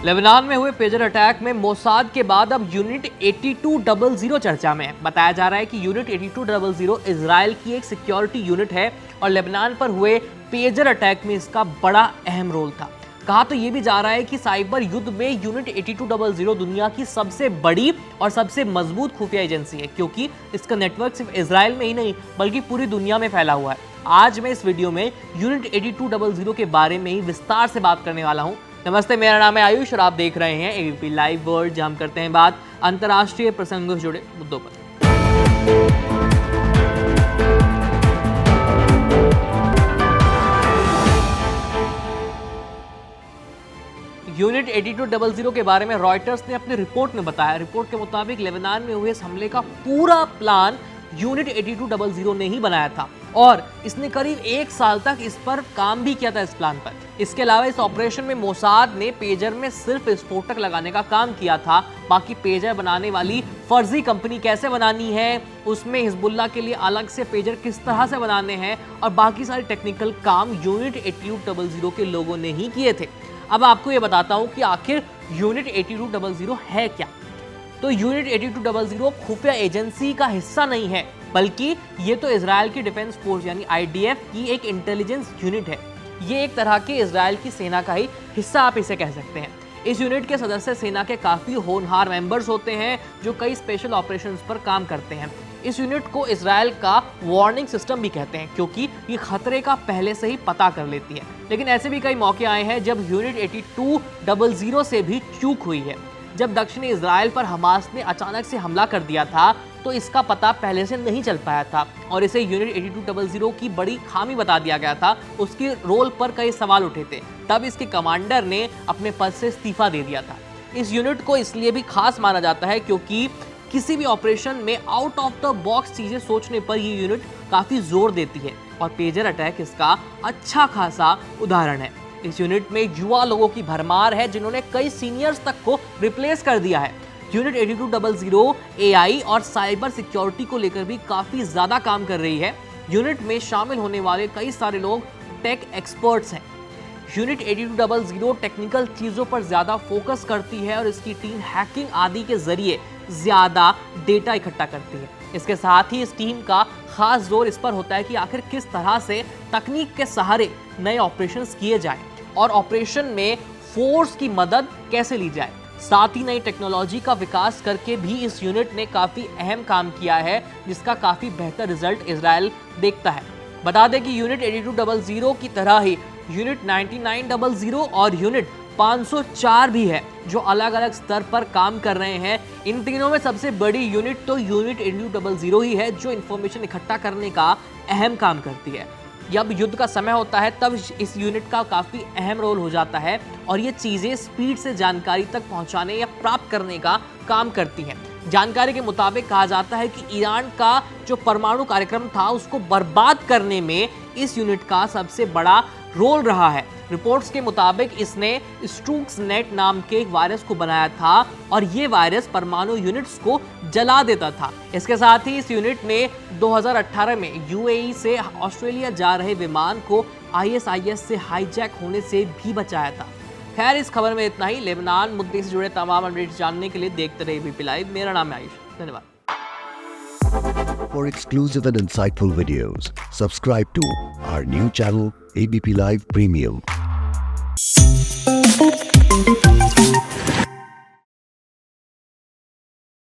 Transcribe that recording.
Lebanon में हुए pager attack में मोसाद के बाद अब यूनिट 8200 चर्चा में है। बताया जा रहा है कि यूनिट 8200 इजराइल की एक सिक्योरिटी यूनिट है और लेबनान पर हुए पेजर अटैक में इसका बड़ा अहम रोल था। कहा तो ये भी जा रहा है कि साइबर युद्ध में यूनिट 8200 दुनिया की सबसे बड़ी और सबसे मजबूत खुफिया एजेंसी है, क्योंकि इसका नेटवर्क सिर्फ इजराइल में ही नहीं बल्कि पूरी दुनिया में फैला हुआ है। आज मैं इस वीडियो में यूनिट 8200 के बारे में ही विस्तार से बात करने वाला हूँ। नमस्ते, मेरा नाम है आयुष और आप देख रहे हैं एबीपी लाइव वर्ल्ड, जहां हम करते हैं बात अंतर्राष्ट्रीय प्रसंगों से जुड़े मुद्दों पर। यूनिट 8200 के बारे में रॉयटर्स ने अपनी रिपोर्ट में बताया। रिपोर्ट के मुताबिक लेबनान में हुए इस हमले का पूरा प्लान यूनिट 8200 ने ही बनाया था और इसने करीब 1 साल तक इस पर काम भी किया था, इस प्लान पर। इसके अलावा इस ऑपरेशन में मोसाद ने पेजर में सिर्फ विस्फोटक लगाने का काम किया था। बाकी पेजर बनाने वाली फर्जी कंपनी कैसे बनानी है, उसमें हिजबुल्लाह के लिए अलग से पेजर किस तरह से बनाने हैं और बाकी सारे टेक्निकल काम यूनिट 8200 के लोगों ने ही किए थे। अब आपको ये बताता हूँ कि आखिर यूनिट 8200 है क्या। तो यूनिट 8200 खुफिया एजेंसी का हिस्सा नहीं है, बल्कि ये तो इजराइल की डिफेंस फोर्स यानी आईडीएफ की एक इंटेलिजेंस यूनिट है। ये एक तरह के इजराइल की सेना का ही हिस्सा आप इसे कह सकते हैं। इस यूनिट के सदस्य सेना के काफी होनहार मेंबर्स होते हैं जो कई स्पेशल ऑपरेशंस पर काम करते हैं। इस यूनिट को इजराइल का वार्निंग सिस्टम भी कहते हैं, क्योंकि ये खतरे का पहले से ही पता कर लेती है। लेकिन ऐसे भी कई मौके आए हैं जब यूनिट 8200 से भी चूक हुई है। जब दक्षिणी इजराइल पर हमास ने अचानक से हमला कर दिया था तो इसका पता पहले से नहीं चल पाया था और इसे यूनिट 8200 की बड़ी खामी बता दिया गया था। उसके रोल पर कई सवाल उठे थे। तब इसके कमांडर ने अपने पद से इस्तीफा दे दिया था। इस यूनिट को इसलिए भी खास माना जाता है क्योंकि किसी भी ऑपरेशन में आउट ऑफ द बॉक्स चीजें सोचने पर ये यूनिट काफी जोर देती है और पेजर अटैक इसका अच्छा खासा उदाहरण है। इस यूनिट में युवा लोगों की भरमार है जिन्होंने कई सीनियर्स तक को रिप्लेस कर दिया है। यूनिट 8200 एआई और साइबर सिक्योरिटी को लेकर भी काफी ज्यादा काम कर रही है। यूनिट में शामिल होने वाले कई सारे लोग टेक एक्सपर्ट्स हैं। यूनिट 8200 टेक्निकल चीजों पर ज्यादा फोकस करती है और इसकी टीम हैकिंग आदि के जरिए ज्यादा डेटा इकट्ठा करती है। इसके साथ ही इस टीम का खास जोर इस पर होता है कि आखिर किस तरह से तकनीक के सहारे नए ऑपरेशंस किए जाएं और ऑपरेशन में फोर्स की मदद कैसे ली जाए। साथ ही नई टेक्नोलॉजी का विकास करके भी इस यूनिट ने काफी अहम काम किया है, जिसका काफी बेहतर रिजल्ट इजराइल देखता है। बता दें कि यूनिट 8200 की तरह ही यूनिट 9900 और यूनिट 504 भी है जो अलग अलग स्तर पर काम कर रहे हैं। इन तीनों में सबसे बड़ी यूनिट तो यूनिट 8200 ही है जो इंफॉर्मेशन इकट्ठा करने का अहम काम करती है। जब युद्ध का समय होता है तब इस यूनिट का काफी अहम रोल हो जाता है और ये चीजें स्पीड से जानकारी तक पहुंचाने या प्राप्त करने का काम करती हैं। जानकारी के मुताबिक कहा जाता है कि ईरान का जो परमाणु कार्यक्रम था उसको बर्बाद करने में इस यूनिट का सबसे बड़ा रोल रहा है। रिपोर्ट्स के मुताबिक इसने स्टूक्सनेट नाम के एक वायरस को बनाया था और ये वायरस परमाणु यूनिट्स को जला देता था। इसके साथ ही इस यूनिट ने 2018 में यूएई से ऑस्ट्रेलिया जा रहे विमान को आईएसआईएस से हाईजैक होने से भी बचाया था। खैर, इस खबर में इतना ही। लेबनान मुद्दे से जुड़े तमाम अपडेट्स जानने के लिए देखते रहिए एबीपी लाइव। मेरा नाम है आयुष। धन्यवाद। For exclusive and insightful videos, subscribe to our new channel ABP Live Premium.